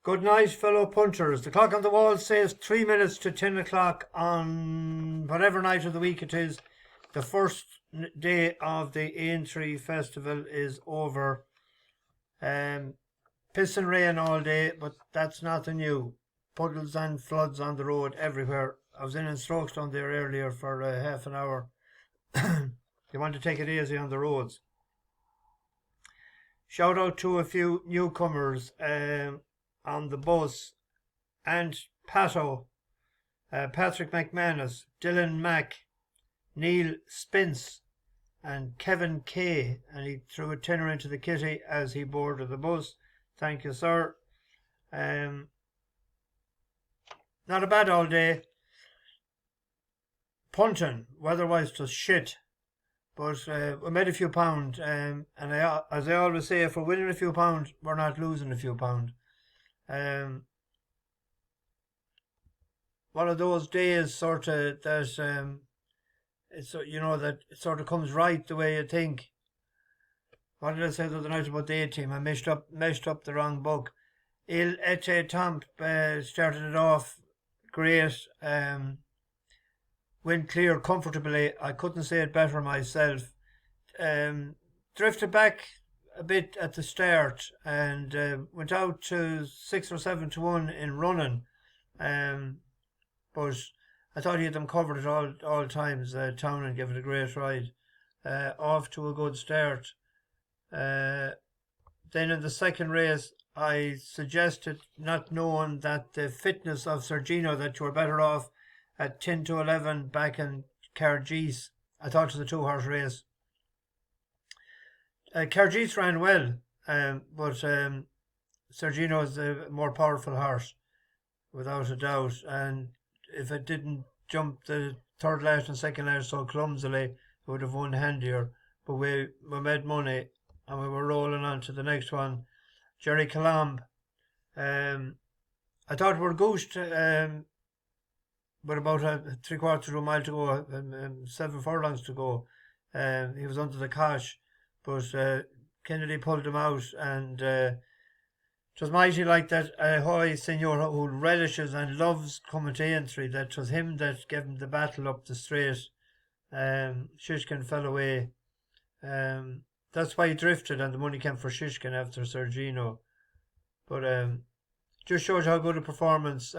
Good night, fellow punters. The clock on the wall says 3 minutes to 10 o'clock on whatever night of the week it is. The first day of the Aintree Festival is over. Piss and rain all day, but that's nothing new. Puddles and floods on the road everywhere. I was in Strokestone there earlier for half an hour. You want to take it easy on the roads. Shout out to a few newcomers on the bus. And Pato, Patrick McManus, Dylan Mack, Neil Spence, and Kevin Kay. And he threw a tenner into the kitty as he boarded the bus. Thank you, sir. Not a bad all day. Punting, weather-wise, just shit. But we made a few pound, and as I always say, if we're winning a few pound, we're not losing a few pound. One of those days, sort of, that it's that it sort of comes right the way you think. What did I say the other night about the A team? I meshed up the wrong book. Il Ete Tamp started it off great. Went clear comfortably. I couldn't say it better myself. Drifted back a bit at the start and went out to 6 or 7 to 1 in running. But I thought he had them covered at all times. Townend gave it a great ride. Off to a good start. Then in the second race, I suggested, not knowing that the fitness of Sergino, that you were better off at 10 to 11 back in Cargees. I thought it was a 2-horse race. Cargees ran well, but Sergino is a more powerful horse, without a doubt. And if it didn't jump the third last and second last so clumsily, it would have won handier. But we made money, and we were rolling on to the next one. Jerry Calamb. I thought we were goosed, but about 3/4 of a mile to go, 7 furlongs to go. He was under the cosh, but Kennedy pulled him out, and it was mighty like that Ahoy Senor, who relishes and loves coming to Aintree, that 'twas him that gave him the battle up the straight. Shishkin fell away. That's why he drifted, and the money came for Shishkin after Sergino. But just shows how good a performance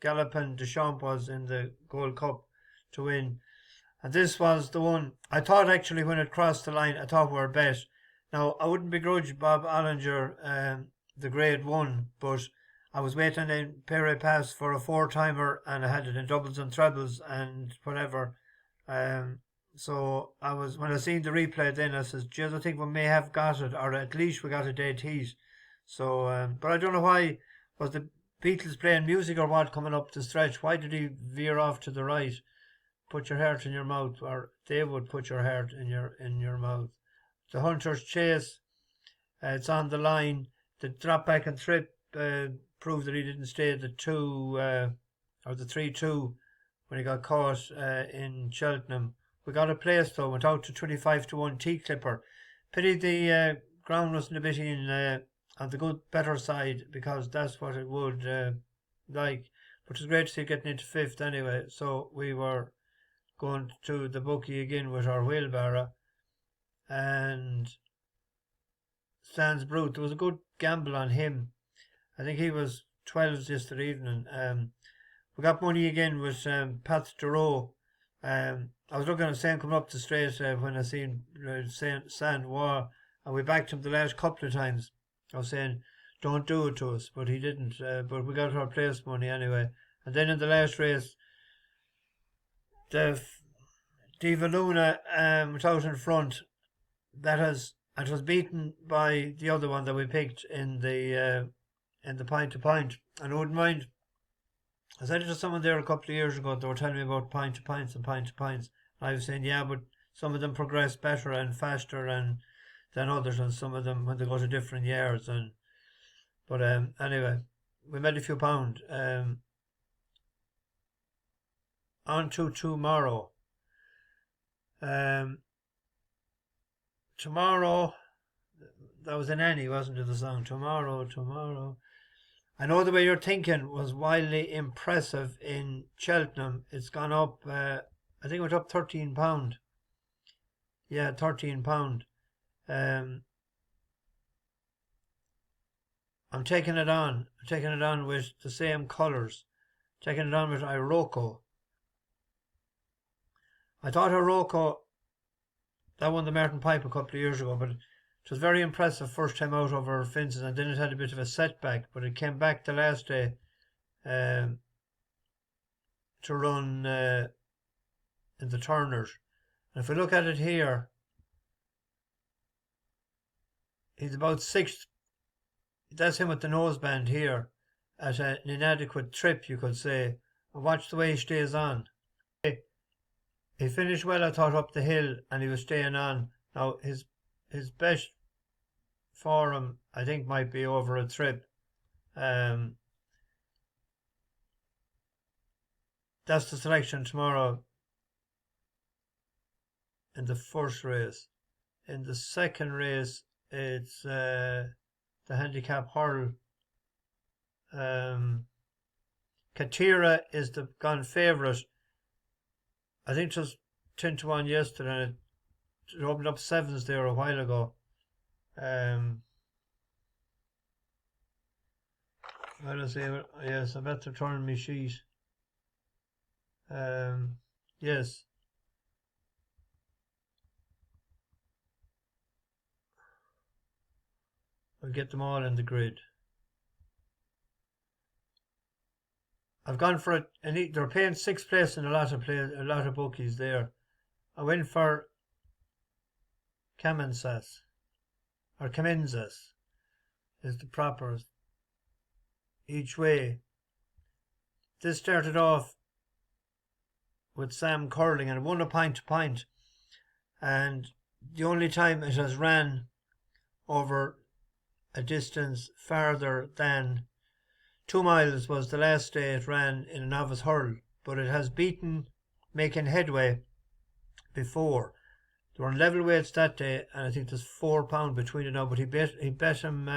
Galopin Deschamps was in the Gold Cup to win. And this was the one, I thought actually when it crossed the line, I thought we were bet. Now, I wouldn't begrudge Bob Allinger the grade 1, but I was waiting in Pere Pass for a 4-timer, and I had it in doubles and trebles and whatever. So when I seen the replay then, I says, geez, I think we may have got it, or at least we got a dead heat. So, but I don't know why. Was the Beatles playing music or what coming up the stretch? Why did he veer off to the right? Put your heart in your mouth, or they would put your heart in your mouth. The Hunter's Chase, it's on the line. The drop back and trip proved that he didn't stay the 2 or the 3-2 when he got caught in Cheltenham. We got a place though, went out to 25 to 1 T Clipper. Pity the ground wasn't a bit in on the better side, because that's what it would like. But it's great to see it getting into 5th anyway. So we were going to the bookie again with our wheelbarrow, and Sans Brute, there was a good gamble on him. I think he was 12s yesterday evening. We got money again with Pat Duro. I was looking at Saint coming up the straight when I seen Saint War, and we backed him the last couple of times. I was saying, don't do it to us, but he didn't. But we got our place money anyway. And then in the last race, the Diva Luna was out in front. It was beaten by the other one that we picked in the point to point. And I wouldn't mind. I said it to someone there a couple of years ago. They were telling me about point to points and point to points. And I was saying, yeah, but some of them progress better and faster than others, and some of them when they go to different years. But anyway, we made a few pound. On to tomorrow. Tomorrow, that was an Annie, wasn't it, the song? Tomorrow. I know the way you're thinking was wildly impressive in Cheltenham. It's gone up, I think it went up £13. Yeah, £13. I'm taking it on. I'm taking it on with the same colours. Taking it on with Iroko. I thought Iroko, that won the Martin Pipe a couple of years ago, but it was very impressive first time out over fences, and then it had a bit of a setback, but it came back the last day to run in the Turners. And if we look at it here, he's about sixth. That's him with the noseband here at an inadequate trip, you could say. And watch the way he stays on. He finished well, I thought, up the hill, and he was staying on. Now, his best for him, I think, might be over a trip. That's the selection tomorrow in the first race. In the second race, it's the handicap hurl. Katira is the gone favourite. I think it was 10-1 yesterday, and it opened up sevens there a while ago. Well, I say, yes, I better turn my sheet. Yes. I'll get them all in the grid. I've gone for it, and they're paying 6th place in a lot of bookies there. I went for Kamsinas, or Kamsinas is the proper each way. This started off with Sam curling and won a point to point, and the only time it has ran over a distance farther than 2 miles was the last day it ran in a novice hurl, but it has beaten Making Headway before. They were on level weights that day, and I think there's £4 between it now, but he bet him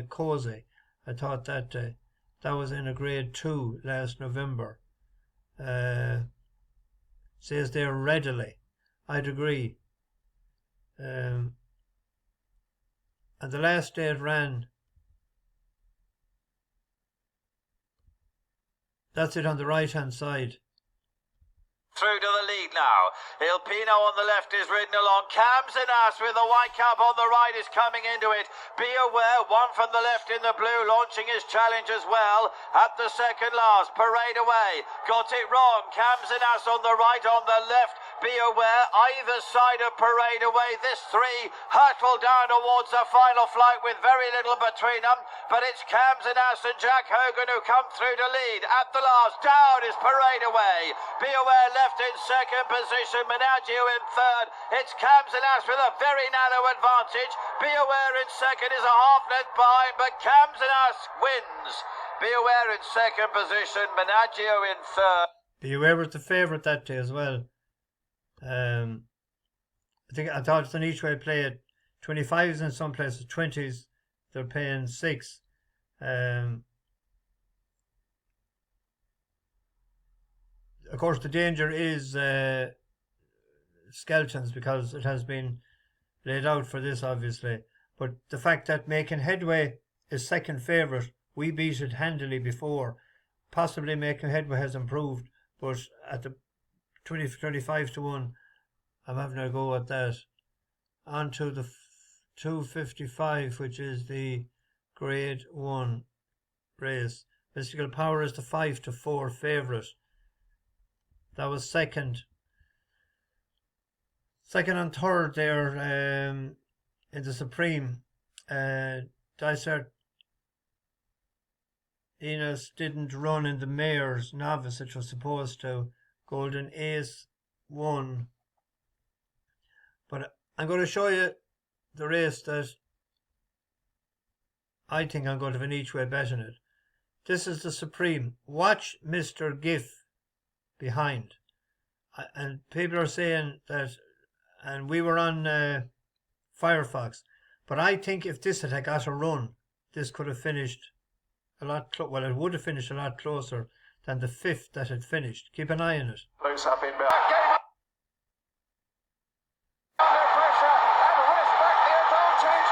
Cozy, I thought, that day. That was in a grade 2 last November. Says there readily. I'd agree. And the last day it ran, that's it on the right hand side. Through to the lead now. Il Pino on the left is ridden along. Kamsinas with the white cap on the right is coming into it. Be aware, one from the left in the blue launching his challenge as well. At the second last, Parade Away. Got it wrong. Kamsinas on the right, on the left. Be aware, either side of Parade Away. This three hurtle down towards the final flight with very little between them. But it's Kamsinas and Jack Hogan who come through to lead. At the last, down is Parade Away. Be aware, left in second position. Menagio in third. It's Kamsinas with a very narrow advantage. Be aware in second is a half length behind, but Kamsinas wins. Be aware in second position. Menagio in third. Be aware was the favourite that day as well. I thought it's an each way play at 25s in some places, 20s they're paying 6. Of course, the danger is skeletons, because it has been laid out for this, obviously. But the fact that Making Headway is second favourite, we beat it handily before. Possibly Making Headway has improved, but at the 25-1, I'm having a go at that. On to the 255, which is the grade 1 race. Mystical Power is the 5-4 favourite. That was second. Second and third there in the Supreme. Dysart Enos didn't run in the Mayor's Novice, which was supposed to. Golden Ace won. But I'm going to show you the race that I think I'm going to have an each way bet in it. This is the Supreme. Watch Mistergif behind. And people are saying that, and we were on Firefox, but I think if this had got a run, this could have finished a lot well, it would have finished a lot closer than the 5th that had finished. Keep an eye on it. Loose up in behind. Under pressure and whisk back the advantage.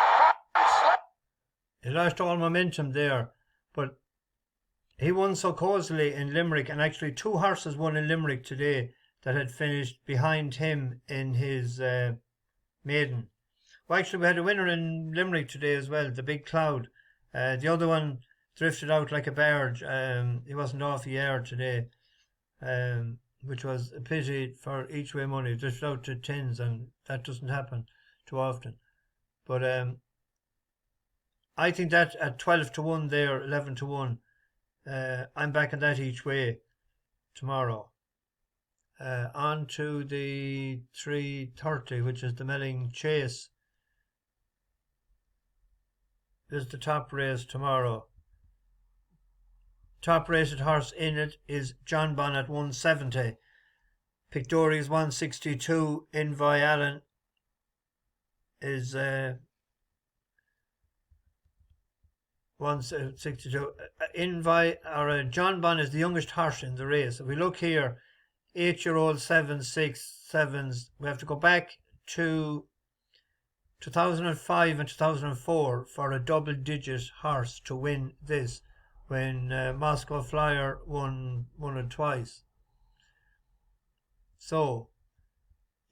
He lost all momentum there, but he won so cosily in Limerick, and actually 2 horses won in Limerick today that had finished behind him in his maiden. Well, actually, we had a winner in Limerick today as well, the Big Cloud. The other one drifted out like a barge. He wasn't off the air today, which was a pity for each way money. He drifted out to 10s, and that doesn't happen too often. But I think that at 12 to 1 there, 11 to 1, I'm backing that each way tomorrow. On to the 3:30, which is the Melling Chase. This is the top race tomorrow. Top rated horse in it is Jonbon at 170. Pictori's 162. Envoy Allen is 162. Jonbon is the youngest horse in the race. If we look here, 8-year-old 7, 6, 7s. We have to go back to 2005 and 2004 for a double-digit horse to win this, when Moscow Flyer won it twice. So,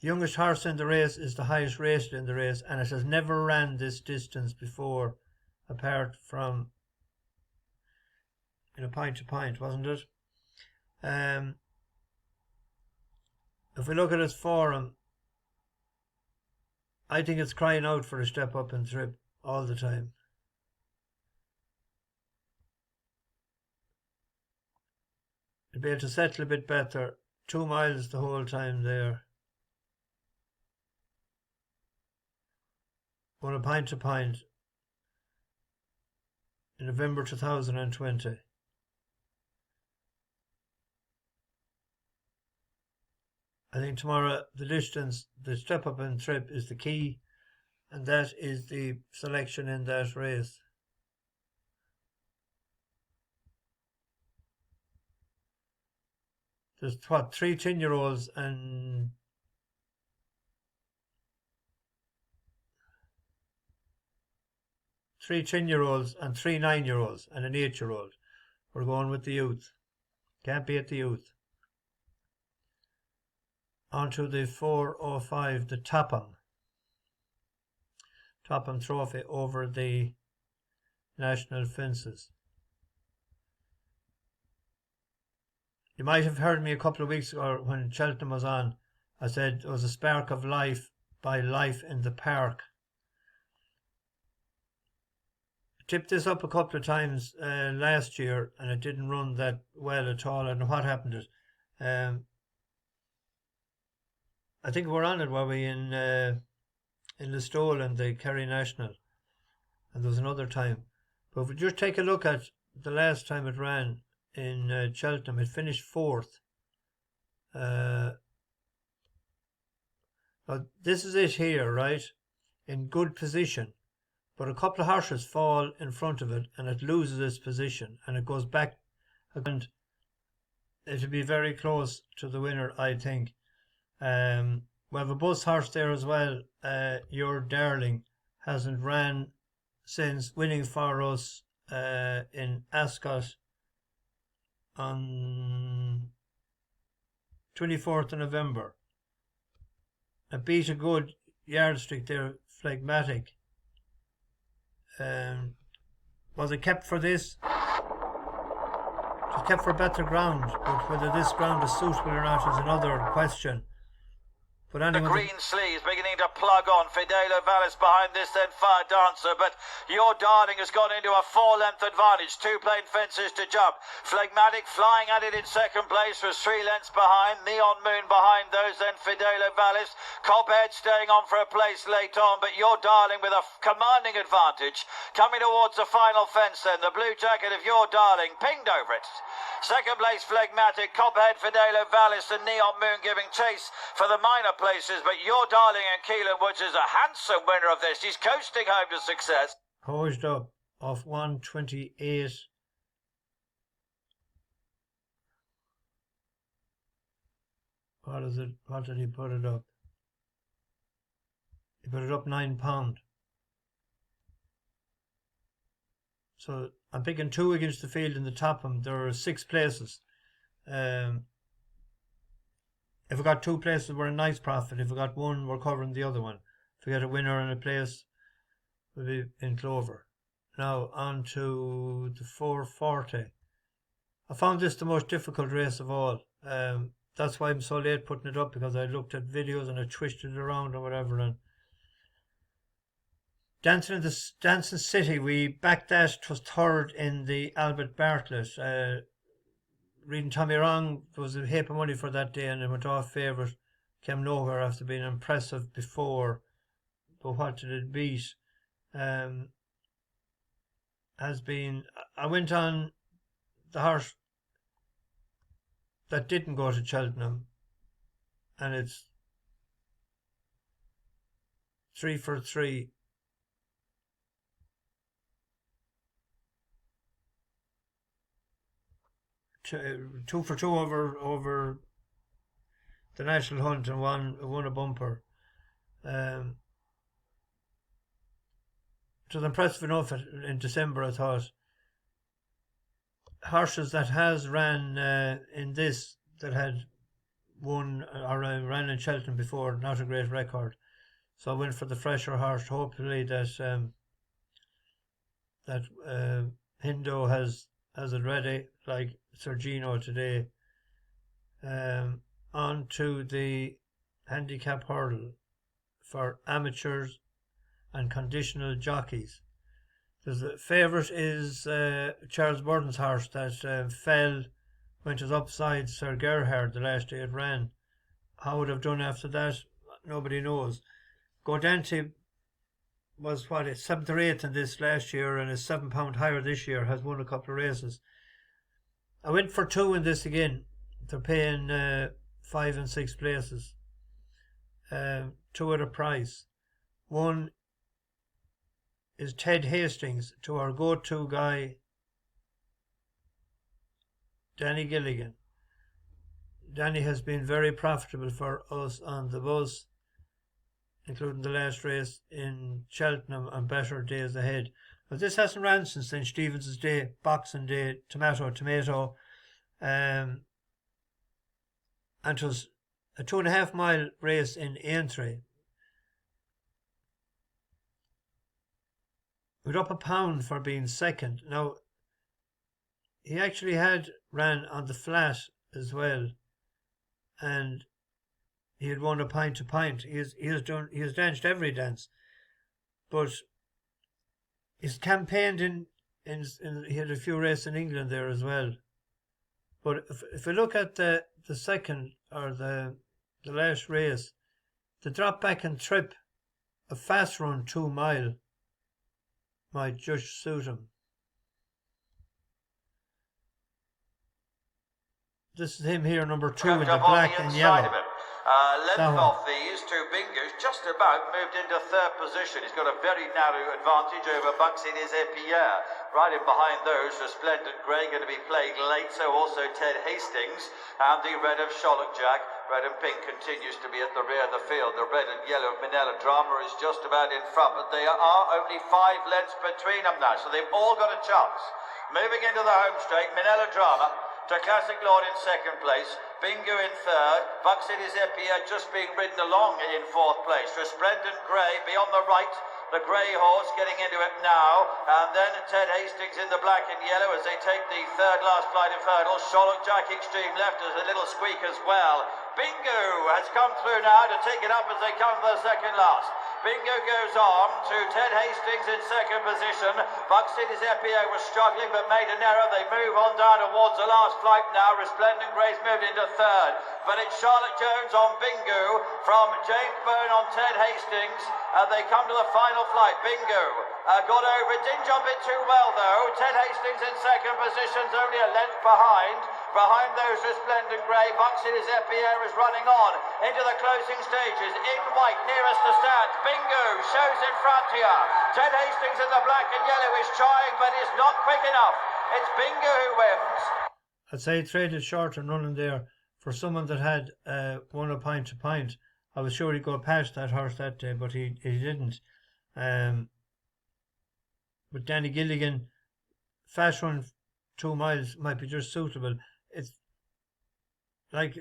the youngest horse in the race is the highest rated in the race, and it has never ran this distance before, apart from in a point to point, wasn't it? If we look at its form, I think it's crying out for a step up and trip all the time. It'll be able to settle a bit better. 2 miles the whole time there. On a point to point in November 2020. I think tomorrow the distance, the step up and trip is the key, and that is the selection in that race. There's 3 10-year-olds and 3 10-year-olds and 3 9-year-olds and an 8-year-old. We're going with the youth. Can't beat the youth. On to the 405, the Topham Trophy over the national fences. You might have heard me a couple of weeks ago when Cheltenham was on. I said it was a spark of life by Life in the Park. I tipped this up a couple of times last year, and it didn't run that well at all. I don't know what happened to it. I think we're on it, were we, in Listowel and the Kerry National, and there was another time. But if we just take a look at the last time it ran in Cheltenham, it finished 4th. Now this is it here, right? In good position, but a couple of horses fall in front of it, and it loses its position, and it goes back, and it'll be very close to the winner, I think. We have a bus horse there as well. Your Darling hasn't ran since winning for us in Ascot on 24th of November. It beat a good yardstick there, Phlegmatic. Was it kept for this? It was kept for better ground, but whether this ground is suitable or not is another question. But the green sleeves beginning to plug on. Fidelo Vallis behind this, then Fire Dancer. But Your Darling has gone into a 4-length advantage. 2 plain fences to jump. Phlegmatic flying at it in second place was 3 lengths behind. Neon Moon behind those, then Fidelo Vallis. Cobhead staying on for a place late on. But Your Darling with a commanding advantage. Coming towards the final fence then. The blue jacket of Your Darling pinged over it. Second place Phlegmatic, Cobhead, Fidelo Vallis and Neon Moon giving chase for the minor places, but Your Darling and Keelan Woods is a handsome winner of this. He's coasting home to success. Posed up off 128 what is it? What did he put it up? He put it up £9. So I'm picking 2 against the field in the top of them. There are 6 places. If we got 2 places, we're a nice profit. If we got 1, we're covering the other one. If we get a winner in a place, we'll be in clover. Now on to the 440. I found this the most difficult race of all. That's why I'm so late putting it up, because I looked at videos and I twisted it around or whatever. And Dancing City, we backed that. It was third in the Albert Bartlett. Reading Tommy Wrong, there was a heap of money for that day, and it went off favourite. Came nowhere after being impressive before. But what did it beat? I went on the horse that didn't go to Cheltenham, and it's 3 for 3. Two for 2 over the National Hunt, and won a bumper. It was impressive enough in December, I thought. Horses that has ran in this, that had won or ran in Cheltenham before, not a great record. So I went for the fresher horse, hopefully that Hindo has it ready, like Sergino today. On to the handicap hurdle for amateurs and conditional jockeys. The favourite is Charles Burton's horse that fell, went as upside Sir Gerhard the last day it ran. How would have done after that, nobody knows. Godante was 7th or 8th in this last year, and is £7 higher this year, has won a couple of races. I went for 2 in this again. They're paying 5 and 6 places. 2 at a price. One is Ted Hastings, to our go-to guy, Danny Gilligan. Danny has been very profitable for us on the bus, including the last race in Cheltenham and better days ahead. But this hasn't ran since St. Stephen's Day, Boxing Day, tomato. And it was a 2.5 mile race in Aintree. We'd up £1 for being second. Now, he actually had ran on the flat as well, and he had won a pint to pint. He has danced every dance, but he's campaigned in he had a few races in England there as well. But if we look at the second, or the last race, the drop back and trip, a fast run 2 mile, might just suit him. This is him here, number 2 in the black and yellow. Length off these 2 Bingos, just about moved into 3rd position. He's got a very narrow advantage over Kamsinas Pierre. Right in behind those, Resplendent Grey going to be playing late, so also Ted Hastings, and the red of Shanagh Bob. Red and pink continues to be at the rear of the field. The red and yellow of Minella Drama is just about in front, but they are only 5 lengths between them now, so they've all got a chance. Moving into the home straight, Minella Drama to Classic Lord in 2nd place, Bingo in 3rd, Kamsinas Pierre just being ridden along in 4th place. Resplendent Grey beyond the right, the grey horse getting into it now, and then Ted Hastings in the black and yellow as they take the 3rd last flight of hurdles. Shanagh Bob extreme left as a little squeak as well. Bingo has come through now to take it up as they come for the 2nd last. Bingo goes on to Ted Hastings in 2nd position. Kamsinas Pierre was struggling but made an error. They move on down towards the last flight now. Resplendent Grey's moved into 3rd. But it's Charlotte Jones on Bingo from James Bone on Ted Hastings. They come to the final flight. Bingo got over it. Didn't jump it too well though. Ted Hastings in 2nd position, only a length behind. Behind those, Resplendent Grey. Kamsinas Pierre is running on into the closing stages. In white, nearest the stands. Bingo shows in front here. Ted Hastings in the black and yellow is trying, but is not quick enough. It's Bingo who wins. I'd say he traded short and running there for someone that had won a point to point, I was sure he'd go past that horse that day, but he didn't. But Danny Gilligan, fast run 2 miles might be just suitable. It's like,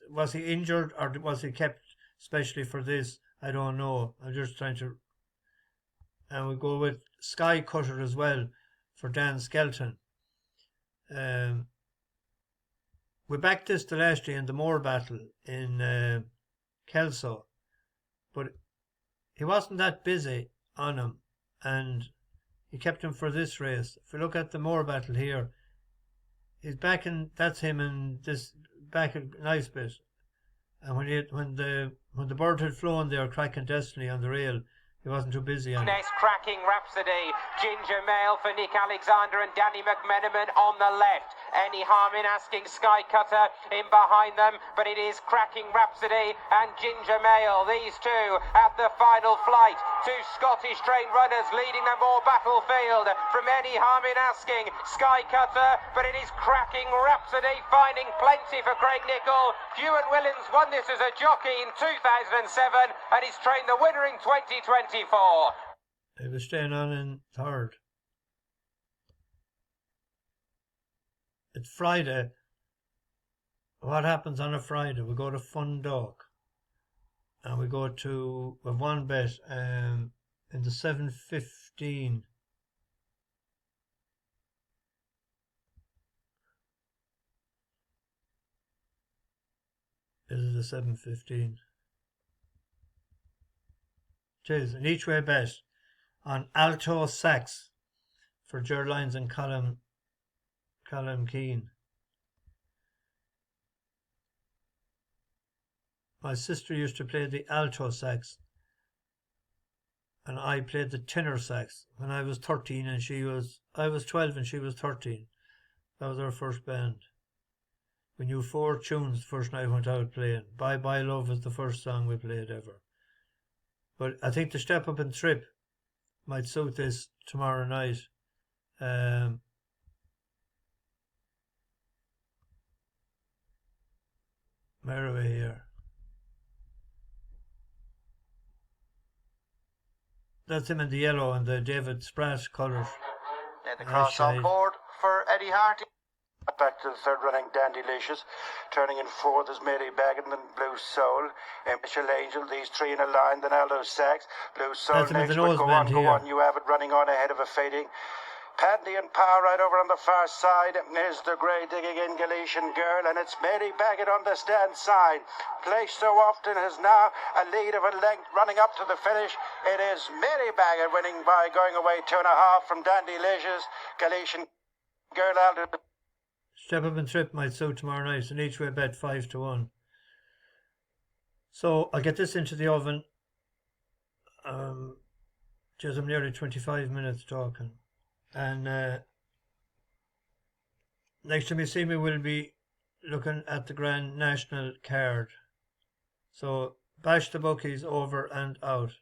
was he injured or was he kept specially for this? I don't know. I'm just trying to. And we go with Skycutter as well for Dan Skelton. We backed this the last day in the Moor Battle in Kelso, but he wasn't that busy on him, and he kept him for this race. If we look at the Moor Battle here, he's backing. That's him and this back a nice bit. And when the bird had flown there, cracking Destiny on the rail, he wasn't too busy on it. Next, Cracking Rhapsody, Ginger Mail for Nick Alexander and Danny McMenamin on the left. Any harm in asking Skycutter in behind them, but it is Cracking Rhapsody and Ginger Mail. These two at the final flight. Two Scottish trained runners leading the Moor Battlefield from Any Harm in Asking Skycutter, but it is Cracking Rhapsody finding plenty for Craig Nichol. Ewan Willens won this as a jockey in 2007 and he's trained the winner in 2024. He was staying on in third. It's Friday. What happens on a Friday? We go to Fundalk. And we go to one bet in the 7:15. This is the 7:15. Cheers. An each way bet on Alto Sax for Ger Lyons and Colin Keane. My sister used to play the alto sax, and I played the tenor sax when I was 13, and I was 12 and she was 13. That was our first band. We knew 4 tunes the first night we went out playing. Bye Bye Love was the first song we played ever. But I think the Step Up and Trip might suit this tomorrow night. Where are we here? That's him in the yellow and the David Spratt colours. Then the cross on board for Eddie Harty. Back to the third running, Dandylicious. Turning in fourth is Mary Baggett and Blue Soul. Michelle Angel, these three in a line, then Aldo Sachs. Blue Soul next, but go on, you have it running on ahead of a fading. Pandy and Power right over on the far side is the grey digging in Galician Girl, and it's Mary Baggett on the stand side. Placed so often has now a lead of a length running up to the finish. It is Mary Baggett winning by going away 2.5 from Dandylicious. Galician Girl Aldo. Step Up and Trip might suit tomorrow night, and each way bet 5-1. So I'll get this into the oven. Just I'm nearly 25 minutes talking. And next time you see me, we'll be looking at the Grand National card. So bash the bookies over and out.